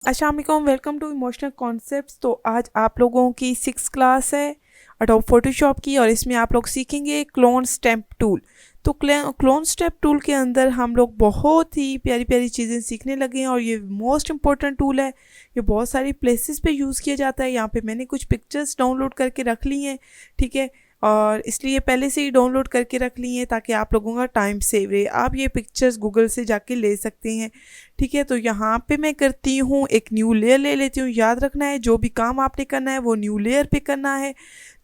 अस्सलाम वालेकुम, welcome to emotional concepts. तो आज आप लोगों की 6th क्लास है अडोब फोटोशॉप की, और इसमें आप लोग सीखेंगे क्लोन स्टैम्प टूल। तो क्लोन स्टैम्प टूल के अंदर हम लोग बहुत ही प्यारी प्यारी चीज़ें सीखने लगे हैं, और ये मोस्ट इम्पॉर्टेंट टूल है। ये बहुत सारी प्लेसेस पे यूज़ किया जाता है। यहाँ पे मैंने कुछ पिक्चर्स डाउनलोड करके रख ली हैं, ठीक है, और इसलिए पहले से ही डाउनलोड करके रख ली हैं ताकि आप लोगों का टाइम सेव रहे। आप ये पिक्चर्स गूगल से जाके ले सकते हैं, ठीक है। तो यहाँ पे मैं करती हूँ, एक न्यू लेयर ले लेती हूँ। याद रखना है जो भी काम आपने करना है वो न्यू लेयर पे करना है।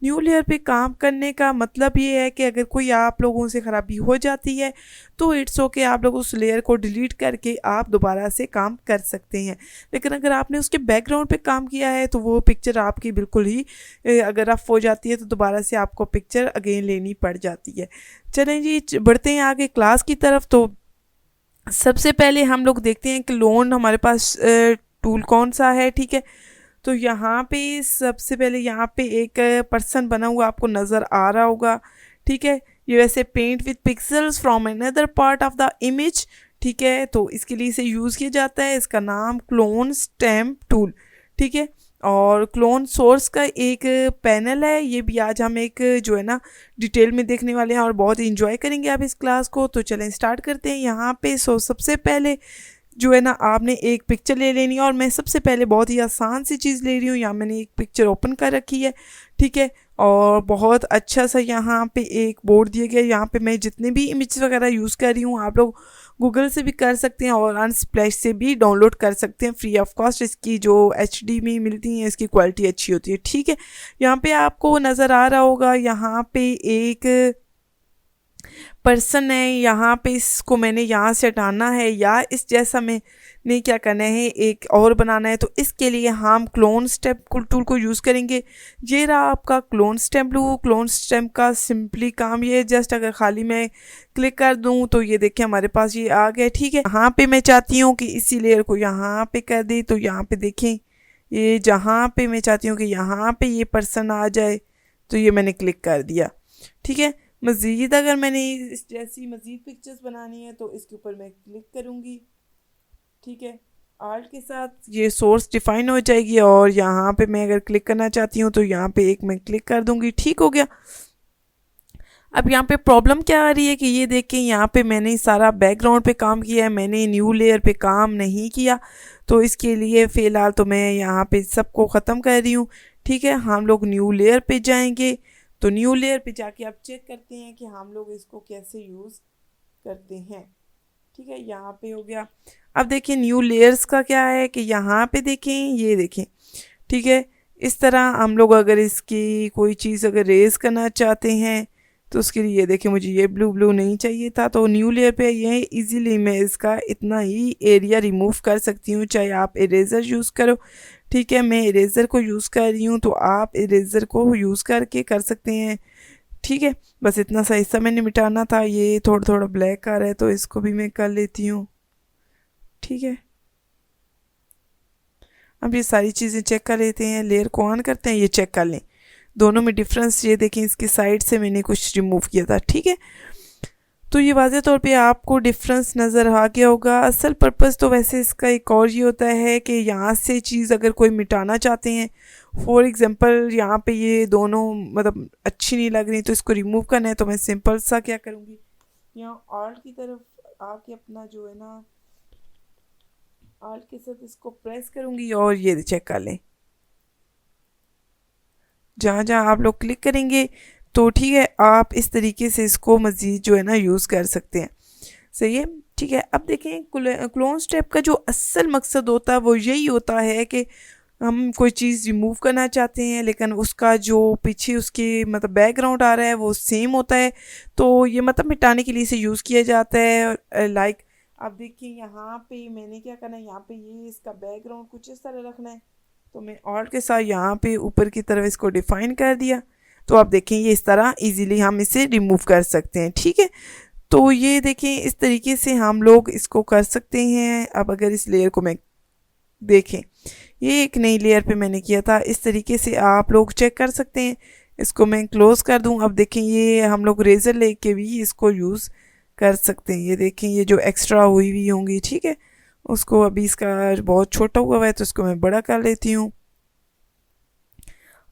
न्यू लेयर पे काम करने का मतलब ये है कि अगर कोई आप लोगों से ख़राबी हो जाती है तो इट्स ओके, आप लोग उस लेयर को डिलीट करके आप दोबारा से काम कर सकते हैं। लेकिन अगर आपने उसके बैकग्राउंड पे काम किया है तो वो पिक्चर आपकी बिल्कुल ही अगर रफ हो जाती है तो दोबारा से आपको पिक्चर अगेन लेनी पड़ जाती है। चलें जी, बढ़ते हैं आगे क्लास की तरफ। तो सबसे पहले हम लोग देखते हैं कि क्लोन हमारे पास टूल कौन सा है, ठीक है। तो यहाँ पे सबसे पहले यहाँ पे एक पर्सन बना हुआ आपको नज़र आ रहा होगा, ठीक है। ये वैसे paint with pixels from another part of the image, ठीक है। तो इसके लिए इसे यूज़ किया जाता है। इसका नाम क्लोन स्टैम्प टूल, ठीक है। और क्लोन सोर्स का एक पैनल है, ये भी आज हम एक जो है ना डिटेल में देखने वाले हैं और बहुत इंजॉय करेंगे आप इस क्लास को। तो चलें स्टार्ट करते हैं। यहाँ पे सबसे पहले जो है ना आपने एक पिक्चर ले लेनी है, और मैं सबसे पहले बहुत ही आसान सी चीज़ ले रही हूँ। यहाँ मैंने एक पिक्चर ओपन कर रखी है, ठीक है। और बहुत अच्छा सा यहाँ पे एक बोर्ड दिया गया है। यहाँ पे मैं जितने भी इमेज वगैरह यूज़ कर रही हूँ आप लोग गूगल से भी कर सकते हैं और अनस्प्लैश से भी डाउनलोड कर सकते हैं फ्री ऑफ कॉस्ट। इसकी जो HD में मिलती हैं इसकी क्वालिटी अच्छी होती है, ठीक है। यहाँ पे आपको नज़र आ रहा होगा, यहाँ पे एक पर्सन है। यहाँ पे इसको मैंने यहाँ से हटाना है, या इस जैसा मैंने क्या करना है एक और बनाना है। तो इसके लिए हम क्लोन स्टैम्प टूल को यूज़ करेंगे। ये रहा आपका clone stamp tool. Clone stamp का सिंपली काम ये है, जस्ट अगर खाली मैं क्लिक कर दूँ तो ये देखिए हमारे पास ये आ गया, ठीक है। यहाँ पे मैं चाहती हूँ कि इसी लेयर को यहाँ पे कर दे, तो यहाँ पे देखें ये जहाँ पे मैं चाहती हूँ कि यहाँ पे ये पर्सन आ जाए, तो ये मैंने क्लिक कर दिया, ठीक है। मज़ीद अगर मैंने इस जैसी मज़ीद पिक्चर्स बनानी है तो इसके ऊपर मैं क्लिक करूँगी, ठीक है। आर्ट के साथ ये सोर्स डिफाइन हो जाएगी, और यहाँ पे मैं अगर क्लिक करना चाहती हूँ तो यहाँ पे एक मैं क्लिक कर दूँगी, ठीक हो गया। अब यहाँ पे प्रॉब्लम क्या आ रही है कि ये देखें यहाँ पे मैंने सारा बैकग्राउंड पे काम किया है, मैंने न्यू लेयर पे काम नहीं किया। तो इसके लिए फ़िलहाल तो मैं यहाँ पे सबको ख़त्म कर रही हूँ, ठीक है। हम लोग न्यू लेयर पे जाएंगे। तो न्यू लेयर पे जाके आप चेक करते हैं कि हम लोग इसको कैसे यूज़ करते हैं, ठीक है। यहाँ पे हो गया। अब देखिए न्यू लेयर्स का क्या है कि यहाँ पे देखें, ये देखें, ठीक है। इस तरह हम लोग अगर इसकी कोई चीज़ अगर रेज़ करना चाहते हैं तो उसके लिए ये देखें, मुझे ये ब्लू ब्लू नहीं चाहिए था, तो न्यू लेयर पे ये इजीली मैं इसका इतना ही एरिया रिमूव कर सकती हूँ, चाहे आप इरेज़र यूज़ करो, ठीक है। मैं इरेज़र को यूज़ कर रही हूँ, तो आप इरेज़र को यूज़ करके कर सकते हैं, ठीक है। बस इतना सा हिस्सा मैंने मिटाना था। ये थोड़ा थोड़ा ब्लैक आ रहा है तो इसको भी मैं कर लेती हूँ, ठीक है। अब ये सारी चीज़ें चेक कर लेते हैं, लेयर को ऑन करते हैं, ये चेक कर लें दोनों में डिफरेंस। ये देखें इसकी साइड से मैंने कुछ रिमूव किया था, ठीक है। तो ये वाज़े तौर पे आपको डिफरेंस नज़र आ गया होगा। असल पर्पज़ तो वैसे इसका एक और ये होता है कि यहाँ से चीज़ अगर कोई मिटाना चाहते हैं, फॉर एग्ज़ाम्पल यहाँ पे ये दोनों मतलब अच्छी नहीं लग रही तो इसको रिमूव करना है, तो मैं सिंपल सा क्या करूँगी, यहाँ आर्ट की तरफ आके अपना जो है ना आर्ट के साथ इसको प्रेस करूँगी, और ये चेक कर लें जहाँ जहाँ आप लोग क्लिक करेंगे तो ठीक है, आप इस तरीके से इसको मज़ीद जो है ना यूज़ कर सकते हैं, सही है, ठीक है। अब देखें क्लोन स्टेप का जो असल मकसद होता है वो यही होता है कि हम कोई चीज़ रिमूव करना चाहते हैं लेकिन उसका जो पीछे उसके मतलब बैकग्राउंड आ रहा है वो सेम होता है, तो ये मतलब मिटाने के लिए इसे यूज़ किया जाता है। लाइक अब देखिए यहाँ पे मैंने क्या करना है, यहाँ पे ये इसका बैकग्राउंड कुछ इस तरह रखना है, तो मैं ऑल्ट के साथ यहाँ पे ऊपर की तरफ इसको डिफ़ाइन कर दिया। तो आप देखें ये इस तरह इजीली हम इसे रिमूव कर सकते हैं, ठीक है। तो ये देखें इस तरीके से हम लोग इसको कर सकते हैं। अब अगर इस लेयर को मैं देखें, ये एक नई लेयर पे मैंने किया था, इस तरीके से आप लोग चेक कर सकते हैं। इसको मैं क्लोज़ कर दूं। अब देखें ये हम लोग रेज़र लेके भी इसको यूज़ कर सकते हैं। ये देखें ये जो एक्स्ट्रा हुई होंगी, ठीक है, उसको अभी इसका बहुत छोटा हुआ है तो इसको मैं बड़ा कर लेती हूँ।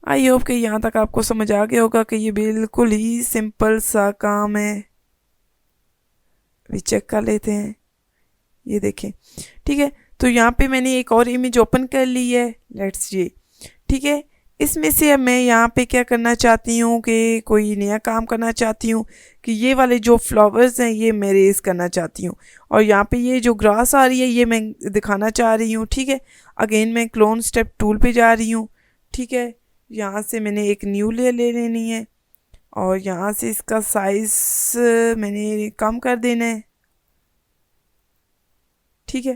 आई होप कि यहाँ तक आपको समझ आ गया होगा कि ये बिल्कुल ही सिंपल सा काम है। अभी चेक कर लेते हैं, ये देखें। ठीक है, तो यहाँ पे मैंने एक और इमेज ओपन कर ली है, लेट्स ये। ठीक है, इसमें से अब मैं यहाँ पे क्या करना चाहती हूँ कि कोई नया काम करना चाहती हूँ कि ये वाले जो फ्लावर्स हैं ये मैं रेज करना चाहती हूँ, और यहाँ पे ये जो ग्रास आ रही है ये मैं दिखाना चाह रही हूँ। ठीक है, अगेन मैं क्लोन स्टेप टूल पे जा रही हूँ। ठीक है, यहाँ से मैंने एक न्यू लेयर ले लेनी है और यहाँ से इसका साइज मैंने कम कर देना है। ठीक है,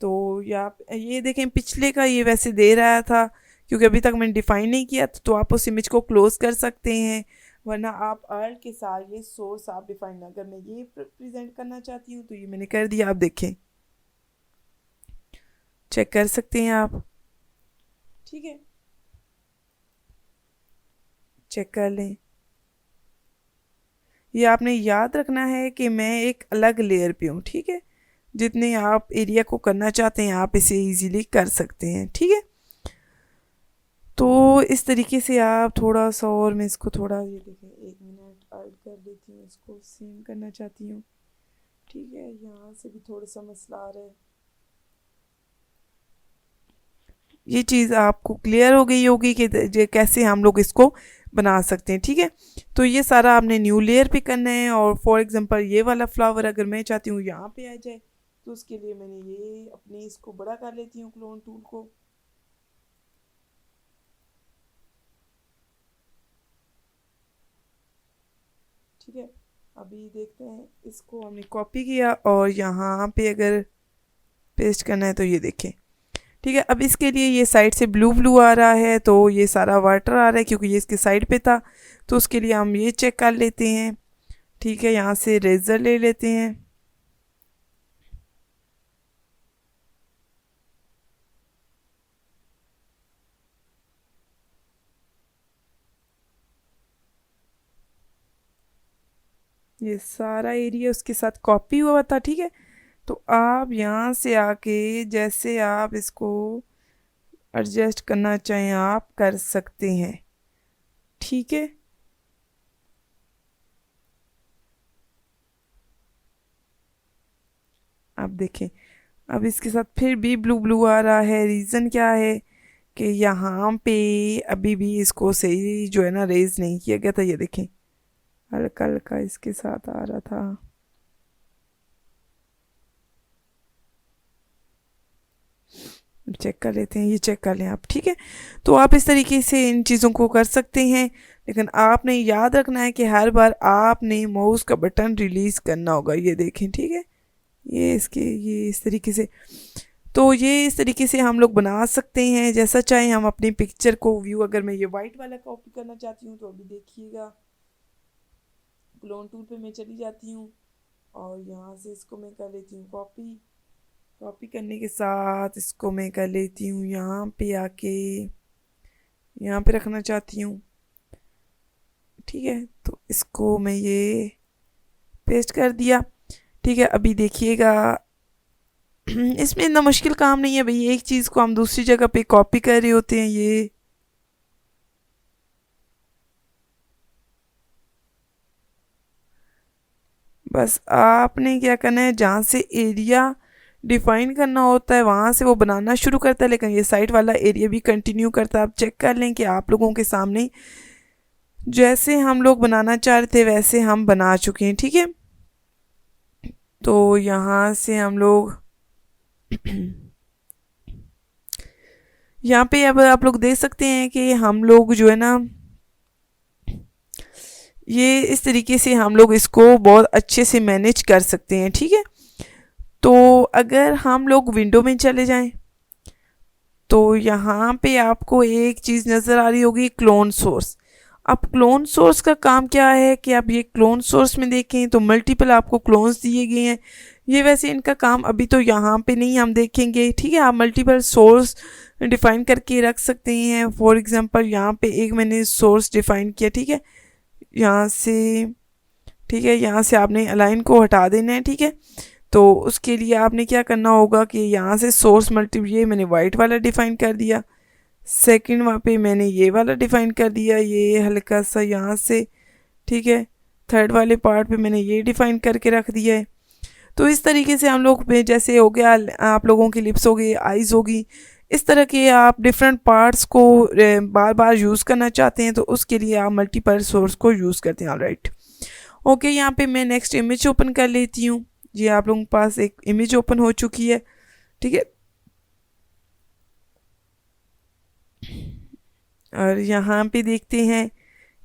तो ये देखें, पिछले का ये वैसे दे रहा था क्योंकि अभी तक मैंने डिफाइन नहीं किया, तो आप उस इमेज को क्लोज कर सकते हैं, वरना आप अर्ल के साथ ये सोर्स आप डिफाइन, अगर मैं ये प्रेजेंट करना चाहती हूँ तो ये मैंने कर दिया। आप देखें, चेक कर सकते हैं आप। ठीक है, चेक कर लें। ये आपने याद रखना है कि मैं एक अलग लेयर पे हूँ। ठीक है, जितने आप एरिया को करना चाहते हैं आप इसे इजीली कर सकते हैं। ठीक है, तो इस तरीके से आप थोड़ा सा, और मैं इसको थोड़ा, ये देखें, 1 मिनट ऐड कर देती हूँ, इसको सेम करना चाहती हूँ। ठीक है, यहाँ से भी थोड़ा सा मसला आ रहा है। ये चीज़ आपको क्लियर हो गई होगी कि कैसे हम लोग इसको बना सकते हैं। ठीक है, तो ये सारा आपने न्यू लेयर पे करना है, और फॉर एग्जांपल ये वाला फ्लावर अगर मैं चाहती हूँ यहाँ पे आ जाए तो उसके लिए मैंने ये अपने इसको बड़ा कर लेती हूँ, क्लोन टूल को। ठीक है, अभी देखते हैं, इसको हमने कॉपी किया और यहाँ पे अगर पेस्ट करना है तो ये देखें। ठीक है, अब इसके लिए ये साइड से ब्लू ब्लू आ रहा है, तो ये सारा वाटर आ रहा है क्योंकि ये इसके साइड पे था, तो उसके लिए हम ये चेक कर लेते हैं। ठीक है, यहाँ से रेजर ले लेते हैं। ये सारा एरिया उसके साथ कॉपी हुआ था। ठीक है, तो आप यहाँ से आके जैसे आप इसको एडजस्ट करना चाहें आप कर सकते हैं। ठीक है, आप देखें, अब इसके साथ फिर भी ब्लू ब्लू आ रहा है। रीज़न क्या है कि यहाँ पे अभी भी इसको सही जो है ना रेज नहीं किया गया था। ये देखें, हल्का हल्का इसके साथ आ रहा था। चेक कर लेते हैं, ये चेक कर लें आप। ठीक है, तो आप इस तरीके से इन चीज़ों को कर सकते हैं, लेकिन आपने याद रखना है कि हर बार आपने माउस का बटन रिलीज़ करना होगा। ये देखें, ठीक है, ये इस तरीके से, तो ये इस तरीके से हम लोग बना सकते हैं जैसा चाहे हम अपनी पिक्चर को व्यू। अगर मैं ये वाइट वाला कॉपी करना चाहती हूँ तो अभी देखिएगा, क्लोन टूल पे मैं चली जाती हूँ और यहाँ से इसको मैं कर लेती हूँ कॉपी। कॉपी करने के साथ इसको मैं कर लेती हूँ यहाँ पे आके, यहाँ पे रखना चाहती हूँ। ठीक है, तो इसको मैं ये पेस्ट कर दिया। ठीक है, अभी देखिएगा इसमें इतना मुश्किल काम नहीं है भाई, एक चीज़ को हम दूसरी जगह पे कॉपी कर रहे होते हैं। ये बस आपने क्या करना है, जहाँ से एरिया डिफाइन करना होता है वहाँ से वो बनाना शुरू करता है, लेकिन ये साइड वाला एरिया भी कंटिन्यू करता है। आप चेक कर लें कि आप लोगों के सामने जैसे हम लोग बनाना चाह रहे थे वैसे हम बना चुके हैं। ठीक है, तो यहाँ से हम लोग यहाँ पे अब आप लोग देख सकते हैं कि हम लोग जो है ना, ये इस तरीके से हम लोग इसको बहुत अच्छे से मैनेज कर सकते हैं। ठीक है, तो अगर हम लोग विंडो में चले जाएं तो यहाँ पे आपको एक चीज़ नज़र आ रही होगी, क्लोन सोर्स। अब क्लोन सोर्स का काम क्या है कि आप ये क्लोन सोर्स में देखें तो मल्टीपल आपको क्लोन्स दिए गए हैं। ये वैसे इनका काम अभी तो यहाँ पे नहीं हम देखेंगे। ठीक है, आप मल्टीपल सोर्स डिफ़ाइन करके रख सकते हैं। फॉर एग्जांपल यहाँ पे एक मैंने सोर्स डिफ़ाइन किया। ठीक है, यहाँ से, ठीक है, यहाँ से आपने अलाइन को हटा देना है। ठीक है, तो उसके लिए आपने क्या करना होगा कि यहाँ से सोर्स मल्टी, ये मैंने वाइट वाला डिफ़ाइन कर दिया, सेकंड वहाँ पे मैंने ये वाला डिफ़ाइन कर दिया, ये हल्का सा यहाँ से, ठीक है। थर्ड वाले पार्ट पे मैंने ये डिफ़ाइन करके रख दिया है। तो इस तरीके से हम लोग जैसे हो गया आप लोगों की लिप्स हो गई, आइज़ होगी, इस तरह के आप डिफरेंट पार्ट्स को बार बार यूज़ करना चाहते हैं तो उसके लिए आप मल्टीपल सोर्स को यूज़ करते हैं। ऑलराइट, ओके, यहाँ पे मैं नेक्स्ट इमेज ओपन कर लेती हूँ। जी, आप लोगों के पास एक इमेज ओपन हो चुकी है, ठीक है। और यहाँ पे देखते हैं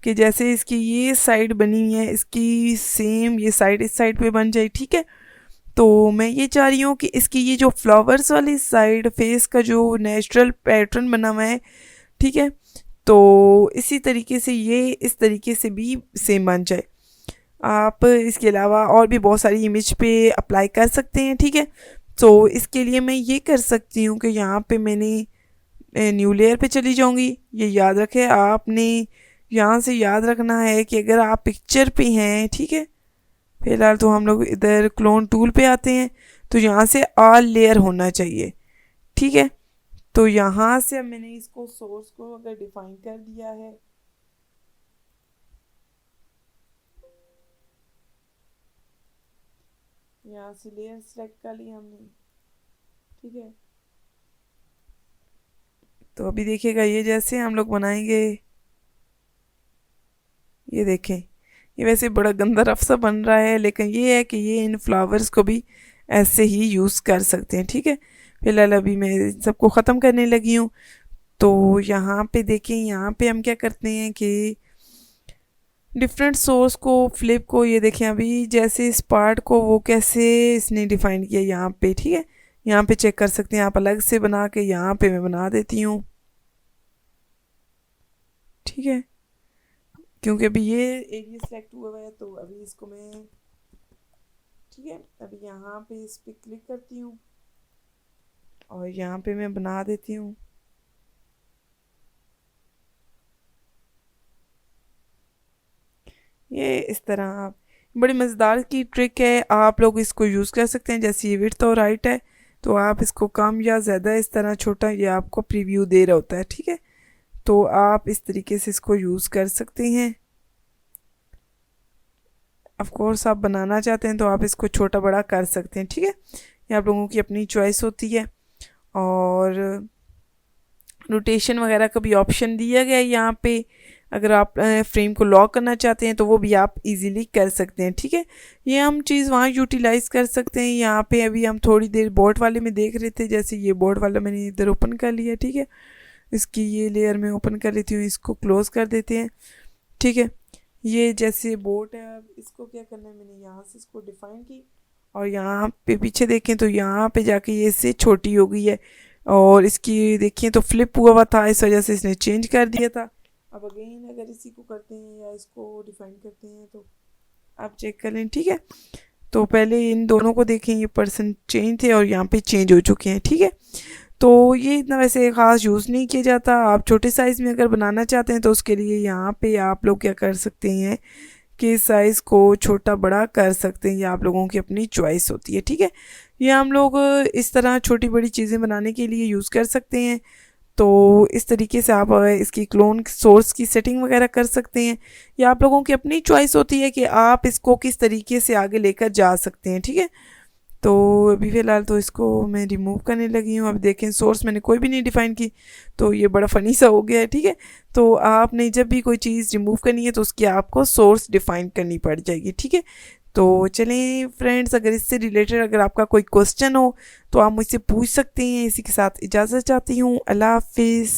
कि जैसे इसकी ये साइड बनी हुई है, इसकी सेम ये साइड इस साइड पे बन जाए, ठीक है। तो मैं ये चाह रही हूँ कि इसकी ये जो फ्लावर्स वाली साइड फेस का जो नेचुरल पैटर्न बना हुआ है, ठीक है, तो इसी तरीके से ये इस तरीके से भी सेम बन जाए। आप इसके अलावा और भी बहुत सारी इमेज पे अप्लाई कर सकते हैं, ठीक है। तो इसके लिए मैं ये कर सकती हूँ कि यहाँ पे मैंने न्यू लेयर पे चली जाऊँगी। ये याद रखें, आपने यहाँ से याद रखना है कि अगर आप पिक्चर पे हैं, ठीक है, फिलहाल तो हम लोग इधर क्लोन टूल पे आते हैं, तो यहाँ से ऑल लेयर होना चाहिए, ठीक है। तो यहाँ से अब मैंने इसको सोर्स को अगर डिफाइन कर दिया है, यहाँ से लेयर सेलेक्ट कर ली हमने, ठीक है। तो अभी देखिएगा ये जैसे हम लोग बनाएंगे, ये देखें, ये वैसे बड़ा गंदा रफ सा बन रहा है, लेकिन ये है कि ये इन फ्लावर्स को भी ऐसे ही यूज़ कर सकते हैं, ठीक है। फिलहाल अभी मैं सबको ख़त्म करने लगी हूँ। तो यहाँ पे देखें, यहाँ पे हम क्या करते हैं कि डिफरेंट सोर्स को फ्लिप को, ये देखें अभी जैसे इस पार्ट को वो कैसे इसने डिफ़ाइन किया यहाँ पे, ठीक है। यहाँ पे चेक कर सकते हैं आप, अलग से बना के यहाँ पे मैं बना देती हूँ, ठीक है। क्योंकि अभी ये एरिया सेलेक्ट हुआ हुआ है तो अभी इसको मैं, ठीक है, अभी यहाँ पे इस पर क्लिक करती हूँ और यहाँ पे मैं बना देती हूँ। ये इस तरह आप, बड़ी मज़ेदार की ट्रिक है, आप लोग इसको यूज़ कर सकते हैं। जैसे ये विड्थ और हाइट है तो आप इसको कम या ज़्यादा, इस तरह छोटा, ये आपको प्रीव्यू दे रहा होता है, ठीक है। तो आप इस तरीके से इसको यूज़ कर सकते हैं। ऑफ कोर्स आप बनाना चाहते हैं तो आप इसको छोटा बड़ा कर सकते हैं, ठीक है। ये आप लोगों की अपनी चॉइस होती है। और रोटेशन वगैरह का भी ऑप्शन दिया गया है यहाँ पे, अगर आप फ्रेम को लॉक करना चाहते हैं तो वो भी आप इजीली कर सकते हैं, ठीक है। ये हम चीज़ वहाँ यूटिलाइज़ कर सकते हैं। यहाँ पे अभी हम थोड़ी देर बोर्ड वाले में देख रहे थे, जैसे ये बोर्ड वाला मैंने इधर ओपन कर लिया, ठीक है। इसकी ये लेयर में ओपन कर लेती हूँ, इसको क्लोज़ कर देते हैं, ठीक है। ये जैसे बोट है, अब इसको क्या करना है, मैंने यहाँ से इसको डिफ़ाइन की और यहाँ पे पीछे देखें तो यहाँ पे जाके ये इससे छोटी हो गई है, और इसकी देखिए तो फ्लिप हुआ हुआ था, इस वजह से इसने चेंज कर दिया था। अब अगेन अगर इसी को करते हैं या इसको डिफ़ाइन करते हैं तो आप चेक कर लें, ठीक है। तो पहले इन दोनों को देखें, ये परसेंट चेंज थे और यहाँ पे चेंज हो चुके हैं, ठीक है। तो ये इतना वैसे ख़ास यूज़ नहीं किया जाता। आप छोटे साइज़ में अगर बनाना चाहते हैं तो उसके लिए यहाँ पे आप लोग क्या कर सकते हैं कि साइज़ को छोटा बड़ा कर सकते हैं, ये आप लोगों की अपनी चॉइस होती है, ठीक है। ये हम लोग इस तरह छोटी बड़ी चीज़ें बनाने के लिए यूज़ कर सकते हैं। तो इस तरीके से आप इसकी क्लोन सोर्स की सेटिंग वगैरह कर सकते हैं। ये आप लोगों की अपनी चॉइस होती है कि आप इसको किस तरीके से आगे लेकर जा सकते हैं, ठीक है। तो अभी फ़िलहाल तो इसको मैं रिमूव करने लगी हूँ। अब देखें सोर्स मैंने कोई भी नहीं डिफ़ाइन की, तो ये बड़ा फ़नी सा हो गया है, ठीक है। तो आपने जब भी कोई चीज़ रिमूव करनी है तो उसकी आपको सोर्स डिफ़ाइन करनी पड़ जाएगी, ठीक है। तो चलें फ्रेंड्स, अगर इससे रिलेटेड अगर आपका कोई क्वेश्चन हो तो आप मुझसे पूछ सकते हैं। इसी के साथ इजाज़त चाहती हूँ। अल्लाह हाफिज़।